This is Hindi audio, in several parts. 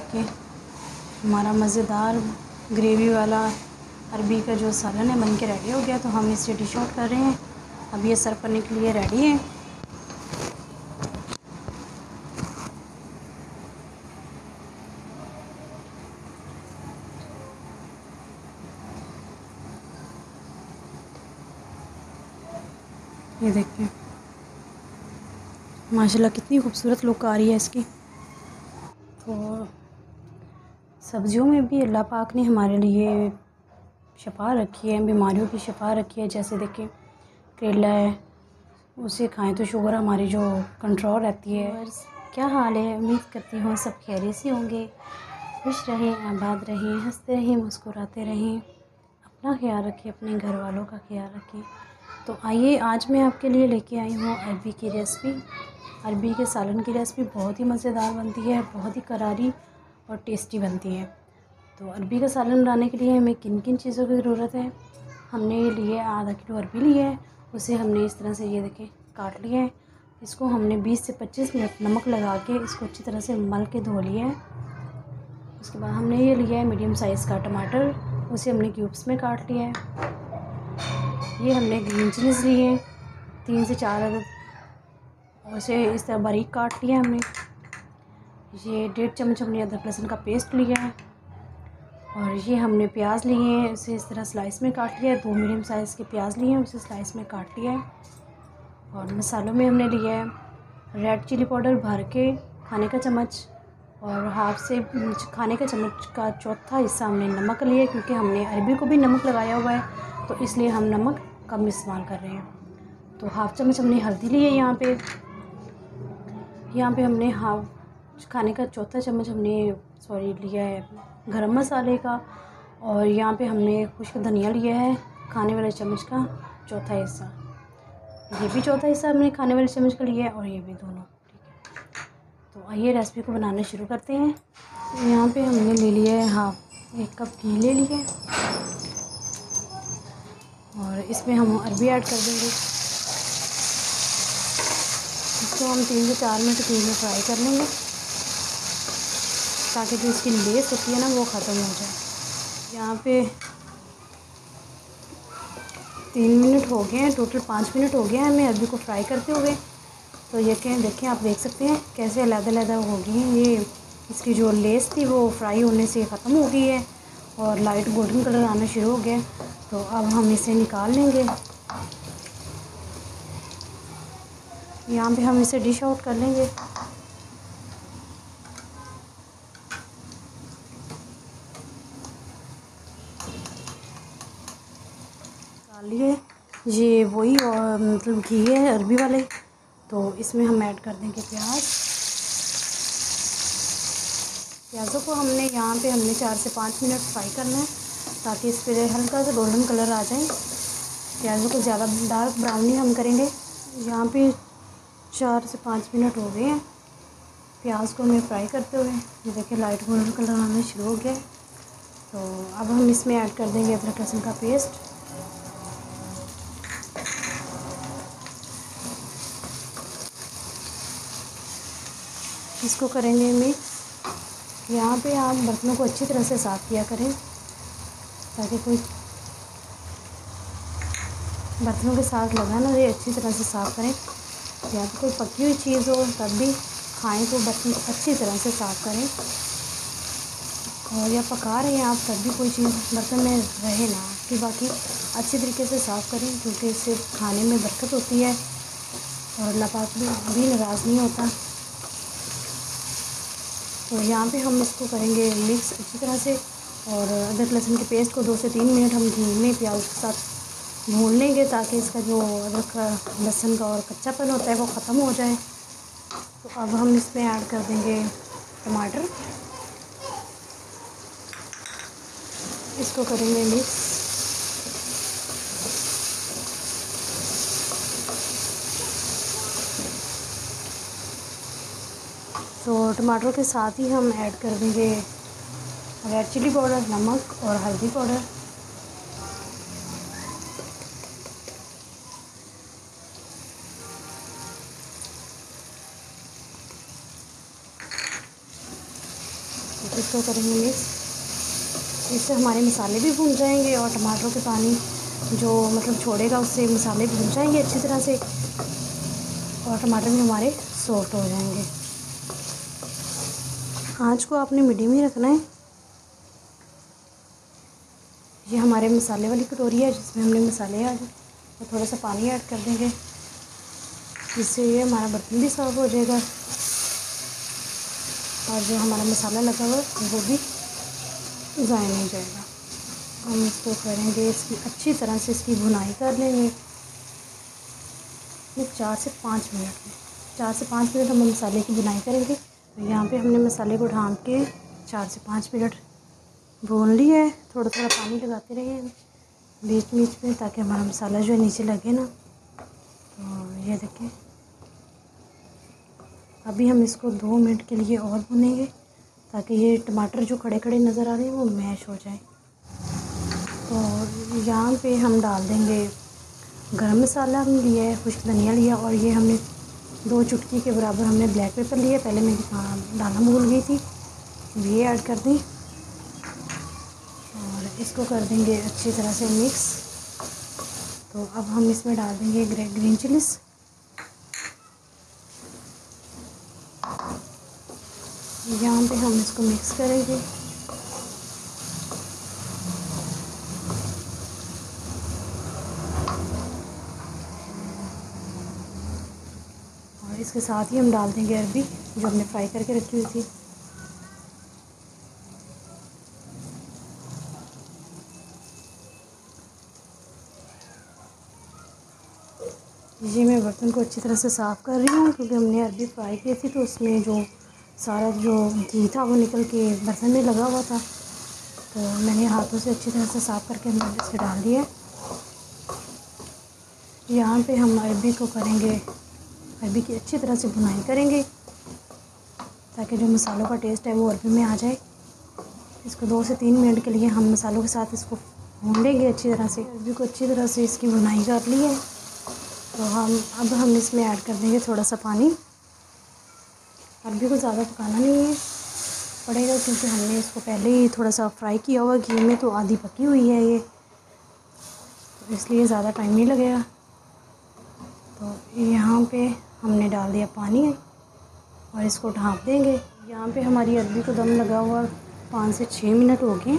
देखिए हमारा मज़ेदार ग्रेवी वाला अरबी का जो सालन है बन के रेडी हो गया। तो हम इसे डिश आउट कर रहे हैं। अब ये सर्व करने के लिए रेडी है। ये देखिए माशाल्लाह कितनी खूबसूरत लुक आ रही है इसकी। तो सब्जियों में भी अल्लाह पाक ने हमारे लिए शफा रखी है, बीमारियों की शफा रखी है। जैसे देखिए करेला है, उसे खाएं तो शुगर हमारी जो कंट्रोल रहती है। क्या हाल है, उम्मीद करती हूँ सब खैरियत से होंगे, खुश रहें, आबाद रहें, हंसते रहें, मुस्कुराते रहें। अपना ख्याल रखें, अपने घर वालों का ख्याल रखें। तो आइए आज मैं आपके लिए लेके आई हूँ अरबी की रेसिपी। अरबी के सालन की रेसिपी बहुत ही मज़ेदार बनती है, बहुत ही करारी और टेस्टी बनती है। तो अरबी का सालन बनाने के लिए हमें किन किन चीज़ों की ज़रूरत है। हमने लिए आधा किलो अरबी ली है, उसे हमने इस तरह से ये देखें काट लिया है। इसको हमने 20 से 25 मिनट नमक लगा के इसको अच्छी तरह से मल के धो लिया है। उसके बाद हमने ये लिया है मीडियम साइज़ का टमाटर, उसे हमने क्यूब्स में काट लिया है। ये हमने ग्रीन चिलीज़ लिए हैं 3 से 4 अदद, उसे इस तरह बारीक काट लिया हमने। ये 1.5 चम्मच हमने अदरक लहसुन का पेस्ट लिया है। और ये हमने प्याज लिए हैं, उसे इस तरह स्लाइस में काट लिया है। 2 मीडियम साइज़ के प्याज लिए हैं, उसे स्लाइस में काट लिया है। और मसालों में हमने लिया है रेड चिली पाउडर भर के खाने का चम्मच, और हाफ से खाने का चम्मच का चौथा हिस्सा हमने नमक लिया है, क्योंकि हमने अरबी को भी नमक लगाया हुआ है तो इसलिए हम नमक कम इस्तेमाल कर रहे हैं। तो हाफ चम्मच हमने हल्दी ली है। यहाँ पे हमने हाफ खाने का चौथा चम्मच हमने लिया है गरम मसाले का। और यहाँ पे हमने खुश्क धनिया लिया है खाने वाले चम्मच का चौथा हिस्सा। ये भी चौथा हिस्सा हमने खाने वाले चम्मच का लिया है, और ये भी दोनों, ठीक है। तो आइए रेसिपी को बनाना शुरू करते हैं। यहाँ पे हमने ले लिया है हाफ 1 कप घी ले लिया है, और इसमें हम अरबी ऐड कर देंगे। इसको हम 3 से 4 मिनट घी में फ्राई कर लेंगे, ताकि जो इसकी लेस होती है ना वो ख़त्म हो जाए। यहाँ पे 3 मिनट हो गए हैं, टोटल 5 मिनट हो गए हैं हमें अरबी को फ्राई करते हुए। तो ये देखें आप देख सकते हैं कैसे अलग-अलग हो गई हैं। ये इसकी जो लेस थी वो फ्राई होने से ख़त्म हो गई है और लाइट गोल्डन कलर आना शुरू हो गया। तो अब हम इसे निकाल लेंगे। यहाँ पे हम इसे डिश आउट कर लेंगे। निकाल लिए, ये वही और मतलब घी है अरबी वाले। तो इसमें हम ऐड कर देंगे प्याज़ों को हमने 4 से 5 मिनट फ्राई करना है, ताकि इस पर हल्का सा गोल्डन कलर आ जाए। प्याज़ों को ज़्यादा डार्क ब्राउन नहीं हम करेंगे। यहाँ पे 4 से 5 मिनट हो गए हैं प्याज को हमें फ्राई करते हुए। ये देखिए लाइट गोल्डन कलर आना शुरू हो गया। तो अब हम इसमें ऐड कर देंगे अदरक लहसुन का पेस्ट। इसको करेंगे मिक्स। यहाँ पे आप बर्तनों को अच्छी तरह से साफ़ किया करें, ताकि कोई बर्तनों के साथ लगा ना, ये अच्छी तरह से साफ़ करें। या तो कोई पकी हुई चीज़ हो तब भी खाएं तो बर्तन अच्छी तरह से साफ़ करें। और या पका रहे हैं आप तब भी कोई चीज़ बर्तन में रहे ना, कि बाकी अच्छी तरीके से साफ़ करें, क्योंकि इससे खाने में बरकत होती है और अल्लाह पाक भी नाराज़ नहीं होता। तो यहाँ पे हम इसको करेंगे मिक्स अच्छी तरह से, और अदरक लहसुन के पेस्ट को 2 से 3 मिनट हम घी में प्याज के साथ भून लेंगे, ताकि इसका जो अदरक लहसुन का और कच्चापन होता है वो ख़त्म हो जाए। तो अब हम इसमें ऐड कर देंगे टमाटर। इसको करेंगे मिक्स। तो टमाटरों के साथ ही हम ऐड कर देंगे रेड चिली पाउडर, नमक और हल्दी पाउडर। इसको करेंगे मिक्स। इससे हमारे मसाले भी भून जाएंगे और टमाटरों के पानी जो मतलब छोड़ेगा उससे मसाले भून जाएंगे अच्छी तरह से और टमाटर भी हमारे सॉफ्ट हो जाएंगे। आँच को आपने मीडियम ही रखना है। ये हमारे मसाले वाली कटोरी है जिसमें हमने मसाले ऐड और थोड़ा सा पानी ऐड कर देंगे, जिससे ये हमारा बर्तन भी साफ़ हो जाएगा और जो हमारा मसाला लगा हुआ है वो भी ज़ाया नहीं जाएगा। हम इसको करेंगे, इसकी अच्छी तरह से इसकी भुनाई कर लेंगे 4 से 5 मिनट में। 4 से 5 मिनट हम मसाले की भुनाई करेंगे। तो यहाँ पे हमने मसाले को ढाँप के 4 से 5 मिनट भून लिया है। थोड़ा थोड़ा पानी लगाते रहे बीच बीच में ताकि हमारा मसाला जो है नीचे लगे ना। तो ये देखिए, अभी हम इसको 2 मिनट के लिए और भुनेंगे ताकि ये टमाटर जो खड़े खड़े नज़र आ रहे हैं वो मैश हो जाए। तो यहाँ पे हम डाल देंगे गरम मसाला हमने लिया है, खुश्क धनिया लिया और ये हमने 2 चुटकी के बराबर हमने ब्लैक पेपर लिया। पहले मैं डालना भूल गई थी, ये ऐड कर दें और इसको कर देंगे अच्छी तरह से मिक्स। तो अब हम इसमें डाल देंगे ग्रीन चिलीज़। यहाँ पे हम इसको मिक्स करेंगे। और इसके साथ ही हम डाल देंगे अरबी जो हमने फ्राई करके रखी हुई थी। ये मैं बर्तन को अच्छी तरह से साफ़ कर रही हूँ क्योंकि हमने अरबी फ्राई की थी तो उसमें जो सारा जो घी था वो निकल के बर्तन में लगा हुआ था। तो मैंने हाथों से अच्छी तरह से साफ़ करके अंदर इसमें डाल दिया। यहाँ पे हम अरबी को करेंगे, अरबी की अच्छी तरह से भुनाई करेंगे ताकि जो मसालों का टेस्ट है वो अरबी में आ जाए। इसको 2 से 3 मिनट के लिए हम मसालों के साथ इसको भून लेंगे अच्छी तरह से। अरबी को अच्छी तरह से इसकी भुनाई कर ली है। तो अब हम इसमें ऐड कर देंगे थोड़ा सा पानी। अरबी को ज़्यादा पकाना नहीं है पड़ेगा क्योंकि हमने इसको पहले ही थोड़ा सा फ्राई किया हुआ घी में, तो आधी पकी हुई है ये, तो इसलिए ज़्यादा टाइम नहीं लगेगा। तो यहाँ पे हमने डाल दिया पानी और इसको ढाँप देंगे। यहाँ पे हमारी अरबी को दम लगा हुआ 5 से 6 मिनट हो गए।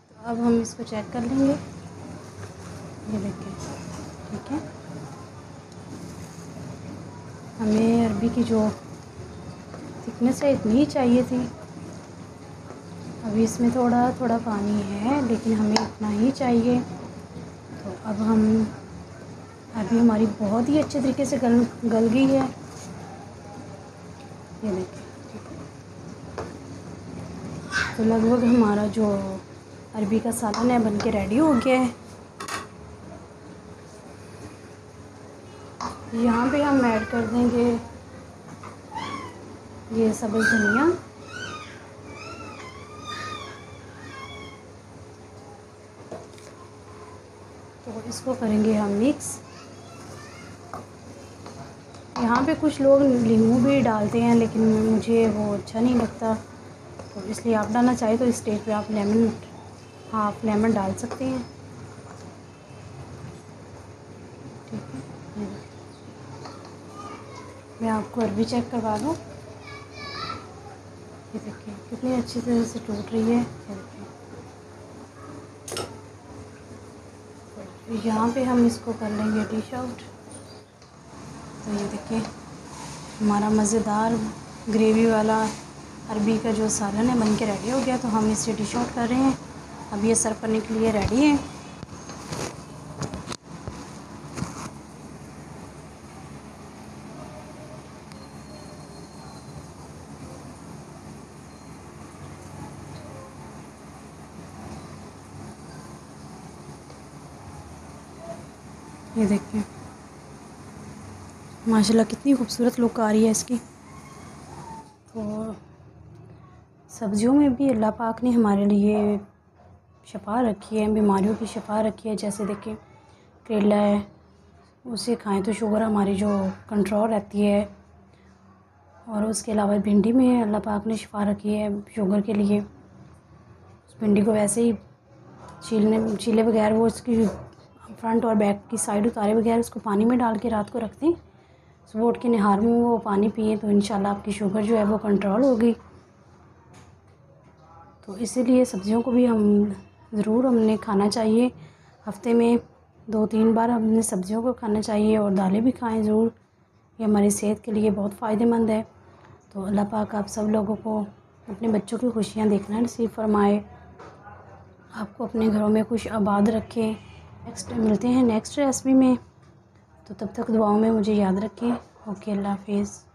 तो अब हम इसको चेक कर लेंगे। ये देखिए, ठीक है। हमें अरबी की जो थिकनेस है इतनी ही चाहिए थी। अभी इसमें थोड़ा थोड़ा पानी है लेकिन हमें इतना ही चाहिए। तो अब हम अरबी हमारी बहुत ही अच्छे तरीके से गल गई है। ये देखिए, तो लगभग हमारा जो अरबी का सालन है बनके रेडी हो गया है। यहाँ पे हम ऐड कर देंगे ये सब्ज़ धनिया, तो इसको करेंगे हम मिक्स। यहाँ पे कुछ लोग नींबू भी डालते हैं लेकिन मुझे वो अच्छा नहीं लगता, तो इसलिए आप डालना चाहे तो इस स्टेज पे आप हाफ लेमन डाल सकते हैं। ठीक है, मैं आपको अरबी चेक करवा दूँ। ये देखिए कितनी अच्छी तरह से टूट रही है। ये देखिए, यहाँ पे हम इसको कर लेंगे डिश आउट। तो ये देखिए हमारा मज़ेदार ग्रेवी वाला अरबी का जो सालन है बन के रेडी हो गया। तो हम इसे डिश आउट कर रहे हैं। अब ये सर्व करने के लिए रेडी है। ये देखिए माशाल्लाह कितनी खूबसूरत लुक आ रही है इसकी। तो सब्जियों में भी अल्लाह पाक ने हमारे लिए शफा रखी है, बीमारियों की शफा रखी है। जैसे देखिए करेला है, उसे खाएं तो शुगर हमारी जो कंट्रोल रहती है और उसके अलावा भिंडी में अल्लाह पाक ने शिफा रखी है शुगर के लिए। उस भिंडी को वैसे ही छीले बगैर, वो उसकी फ्रंट और बैक की साइड उतारे बगैर उसको पानी में डाल के रात को रख दें, सुबह उठ के निहार में वो पानी पिए तो इंशाल्लाह आपकी शुगर जो है वो कंट्रोल होगी। तो इसीलिए सब्ज़ियों को भी हमने खाना चाहिए। हफ्ते में 2-3 बार हमने सब्ज़ियों को खाना चाहिए और दालें भी खाएं ज़रूर। ये हमारी सेहत के लिए बहुत फ़ायदेमंद है। तो अल्लाह पाक आप सब लोगों को अपने बच्चों की खुशियाँ देखना नसीब फरमाए, आपको अपने घरों में खुश आबाद रखें। मिलते हैं नेक्स्ट रेसिपी में, तो तब तक दुआओं में मुझे याद रखें। ओके, अल्लाह हाफिज़।